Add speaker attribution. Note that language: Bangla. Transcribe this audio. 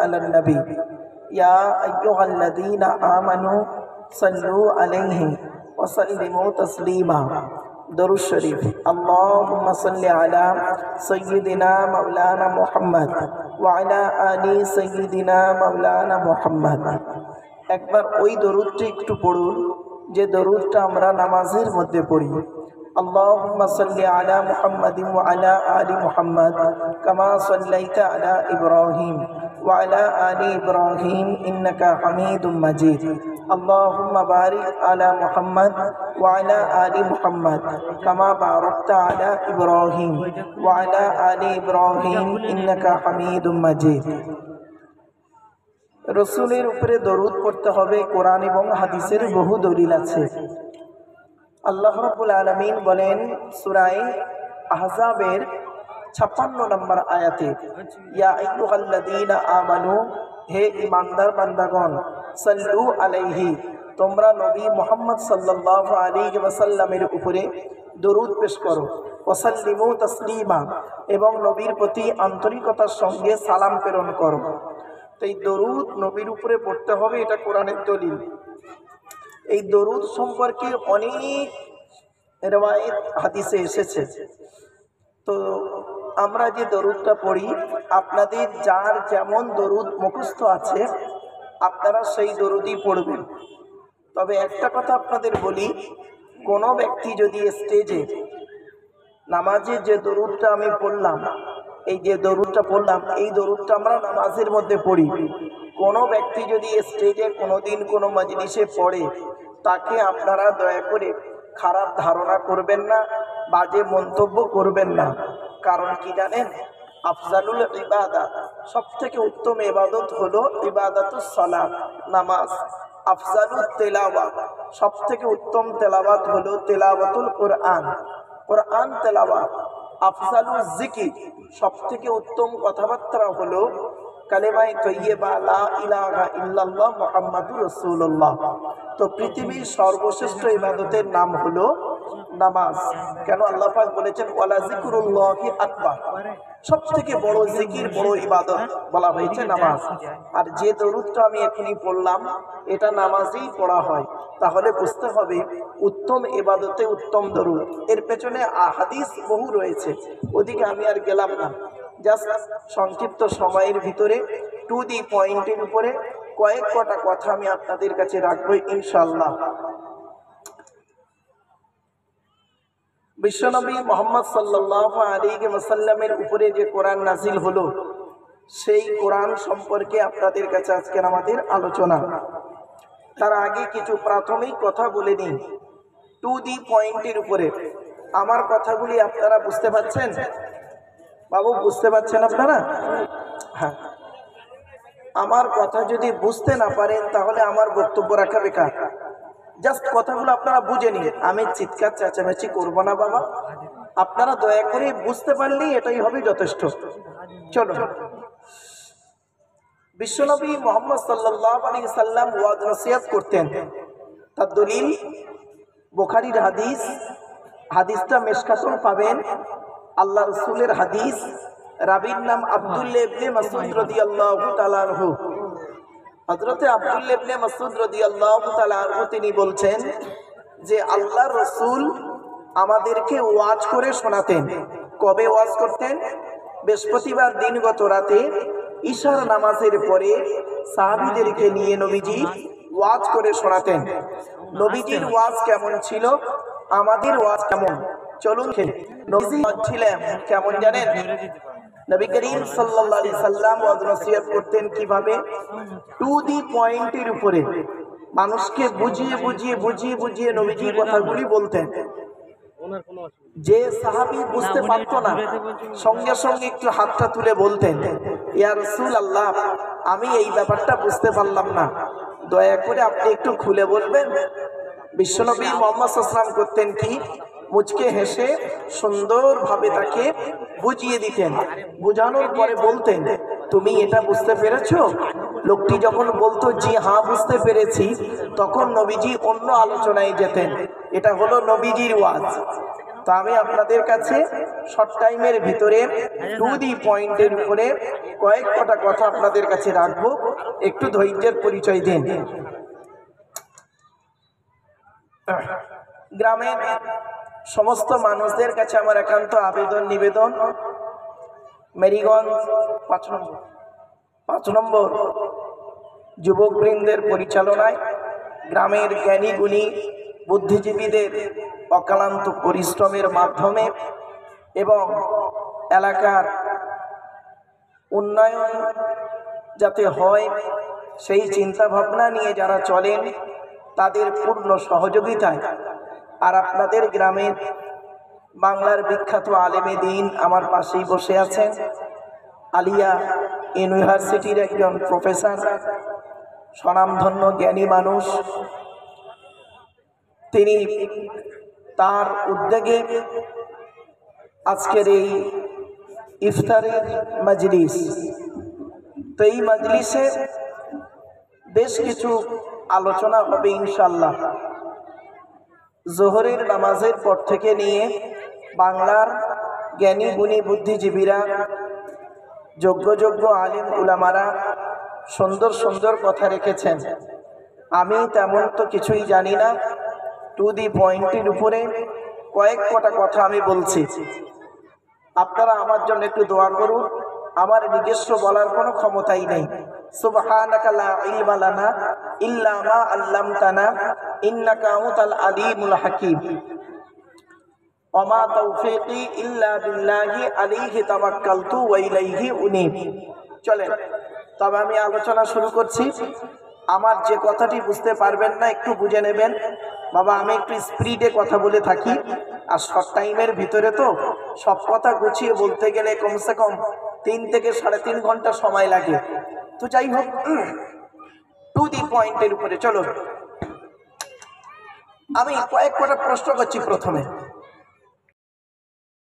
Speaker 1: على النبي يا أيها الذين آمنوا صلوا عليه وسلموا تسليما درود شريف اللهم صل على سيدنا مولانا محمد وعلى آل سيدنا مولانا محمد একবার ওই দরুদটি একটু পড়ুন যে দরুদটা আমরা নামাজের মধ্যে পড়ি اللهم صل على محمد وعلى آل محمد كما صليت على إبراهيم وعلى آل إبراهيم إنك حميد مجيد اللهم بارك على محمد وعلى آل محمد كما باركت على إبراهيم وعلى آل إبراهيم إنك حميد مجيد রসুলের উপরে দরুদ পড়তে হবে কোরআন এবং হাদিসের বহু দলিল আছে। আল্লাহ রাব্বুল আলামিন বলেন সূরা আহজাবের 56 নম্বর আয়াতে ইয়া আইয়ুহাল্লাযীনা আমানু হে ঈমানদার বান্দাগণ সাল্লু আলাইহি তোমরা নবী মুহাম্মদ সাল্লাল্লাহু আলাইহি ওয়াসাল্লামের উপরে দরুদ পেশ করো ওয়াসাল্লিমু তাসলিমা এবং নবীর প্রতি আন্তরিকতার সঙ্গে সালাম প্রেরণ করো। তো এই দরুদ নবীর উপরে পড়তে হবে, এটা কোরআনের দলিল। এই দরুদ সম্পর্কে অনেক রিওয়ায়াত হাদিসে এসেছে। তো আমরা যে দরুদটা পড়ি আপনাদের যার যেমন দরুদ মুখস্থ আছে আপনারা সেই দরুদই পড়বেন। তবে একটা কথা আপনাদের বলি, কোনো ব্যক্তি যদি স্টেজে নামাজে যে দরুদটা আমি পড়লাম এই যে দরুদটা পড়লাম এই দরুদটা আমরা নামাজের মধ্যে পড়ি, কোনো ব্যক্তি যদি স্টেজে কোনোদিন কোনো মজলিসে পড়ে তাকে আপনারা দয়া করে খারাপ ধারণা করবেন না, বাজে মন্তব্য করবেন না। কারণ কি জানেন, আফজালুল ইবাদাত সবথেকে উত্তম ইবাদত হলো ইবাদাতুস সালাত নামাজ। আফজালুত তেলাওয়াত সবথেকে উত্তম তেলাওয়াত হলো তেলাওয়াতুল কোরআন, কোরআন তেলাওয়াত। আফজালুল জিকির সবথেকে উত্তম কথাবার্তা হলো কালেমায়ে তৈয়্যিবা লা ইলাহা ইল্লাল্লাহ মুহাম্মাদুর রাসূলুল্লাহ। তো পৃথিবীর সর্বশ্রেষ্ঠ ইবাদতের নাম হলো নামাজ। কেন আল্লাহ পাক বলেছেন ওয়ালা যিকরুল্লাহি আকবার, সবথেকে বড় জিকির বড় ইবাদত বলা হয়েছে নামাজ। আর যে দরুদটা আমি এখনই পড়লাম এটা নামাজেই পড়া হয়, তাহলে বুঝতে হবে উত্তম ইবাদতে উত্তম দরুদ। এর পেছনে হাদিস বহু রয়েছে, ওদিকে আমি আর গেলাম না। জাস্ট সংক্ষিপ্ত সময়ের ভিতরে টু দি পয়েন্টের উপরে কয়েক কটা কথা আমি আপনাদের কাছে রাখবো ইনশাআল্লাহ। বিশ্বনবী মুহাম্মদ সাল্লাল্লাহু আলাইহি ওয়াসাল্লামের উপরে যে কোরআন নাজিল হলো সেই কোরআন সম্পর্কে আপনাদের কাছে আজকে আমাদের আলোচনা। তার আগে কিছু প্রাথমিক কথা বলে নিই টু দি পয়েন্টের উপরে। আমার কথাগুলি আপনারা বুঝতে পারছেন বাবু? বুঝতে পারছেন আপনারা? হ্যাঁ, আমার কথা যদি বুঝতে না পারেন তাহলে আমার বক্তব্য রাখা বেকার। জাস্ট কথাগুলো আপনারা বুঝে নিন, আমি চিৎকার চেঁচামেচি করবো না বাবা। আপনারা দয়া করে বুঝতে পারলেই এটাই হবে যথেষ্ট। চলো, বিশ্বনবী মুহাম্মদ সাল্লাল্লাহু আলাইহি সাল্লাম ওয়াজ নসিহত করতেন, তার দলিল বুখারীর হাদিস। হাদিসটা মিশকাতুল পাবেন, আল্লাহ রাসূলের হাদিস। রাবীর নাম আব্দুল্লাহ ইবনে মাসউদ রাদিয়াল্লাহু তাআলা আনহু। হযরতে আব্দুল্লাহ ইবনে মাসউদ রাদিয়াল্লাহু তাআলা আনহু তিনি বলছেন যে আল্লাহর রাসূল আমাদেরকে ওয়াজ করে শোনাতেন। কবে ওয়াজ করতেন? বৃহস্পতিবার দিনগত রাতে ঈশার নামাজের পরে সাহাবীদেরকে নিয়ে নবীজি ওয়াজ করে শোনাতেন। নবীজির ওয়াজ কেমন ছিল, আমাদের ওয়াজ কেমন? চলুন নবীজি ছিলেন কেমন জানেন? নবী করিম সাল্লাল্লাহু আলাইহি সাল্লাম ওয়াজ নসিহত করতেন কিভাবে? টু দি পয়েন্টের উপরে মানুষকে বুঝিয়ে বুঝিয়ে বুঝিয়ে বুঝিয়ে নবীজি কথাগুলি বলতেন। যে সাহাবী বুঝতে পারত না সঙ্গে সঙ্গে একটু হাতটা তুলে বলতেন ইয়া রাসূলুল্লাহ আমি এই ব্যাপারটা বুঝতে পারলাম না, দয়া করে আপনি একটু খুলে বলবেন। বিশ্বনবী মুহাম্মদ সাল্লাল্লাহু আলাইহি ওয়াসাল্লাম করতেন কি? মুচকে হেসে সুন্দরভাবে তাকে বুঝিয়ে দিতেন। বোঝানোর পরে বলতেন তুমি এটা বুঝতে পেরেছো? লোকটি যখন বলতো জি হ্যাঁ বুঝতে পেরেছি, তখন নবীজি অন্য আলোচনায় যেতেন। এটা হলো নবীজির ওয়াজ। তো আমি আপনাদের কাছে শর্ট টাইমের ভিতরে টু দি পয়েন্টের উপরে কয়েক কটা কথা আপনাদের কাছে রাখবো, একটু ধৈর্যের পরিচয় দিন। গ্রামের সমস্ত মানুষদের কাছে আমার একান্ত আবেদন নিবেদন, মেরিগঞ্জ 5 নম্বর যুবকবৃন্দের পরিচালনায় গ্রামের জ্ঞানী গুণী বুদ্ধিজীবীদের অক্লান্ত পরিশ্রমের মাধ্যমে এবং এলাকার উন্নয়ন যাতে হয় সেই চিন্তা ভাবনা নিয়ে যারা চলেন তাদের পূর্ণ সহযোগিতায় আর আপনাদের গ্রামের বাংলার বিখ্যাত আলেমে দ্বীন আমার পাশেই বসে আছেন, আলিয়া ইউনিভার্সিটির একজন প্রফেসর, স্বনামধন্য জ্ঞানী মানুষ। তিনি তার উদ্যোগে আজকের এই ইফতারের মজলিস, তো এই মজলিসে বেশ কিছু আলোচনা হবে ইনশাল্লাহ। জোহরের নামাজের পর থেকে নিয়ে বাংলার জ্ঞানী গুণী বুদ্ধিজীবীরা, যোগ্য যোগ্য আলিম উলামারা সুন্দর সুন্দর কথা রেখেছেন। আমি তেমন তো কিছুই জানি না, টু দি পয়েন্টের উপরে কয়েক কটা কথা আমি বলছি। আপনারা আমার জন্য একটু দোয়া করুন, আমার নিজস্ব বলার কোনো ক্ষমতাই নেই। সুবহানাকা লা ইলমা লানা ইল্লা মা আল্লামতানা ইন্নাকা আনতাল আলিমুল হাকীম ওয়া মা তাওফীকি ইল্লা বিল্লাহি আলাইহি তাওয়াক্কালতু ওয়া ইলাইহি উনীব। চলেন, তবে আমি আলোচনা শুরু করছি। আমার যে কথাটি বুঝতে পারবেন না একটু বুঝে নেবেন। বাবা, আমি একটু স্পিডে কথা বলে থাকি, আর শর্ট টাইমের ভিতরে তো সব কথা গুছিয়ে বলতে গেলে কমসে কম 3 থেকে 3.5 ঘন্টা সময় লাগে। তো যাই হোক, টু দি পয়েন্টের উপরে চলো। আমি কয়েক কটা প্রশ্ন করছি প্রথমে।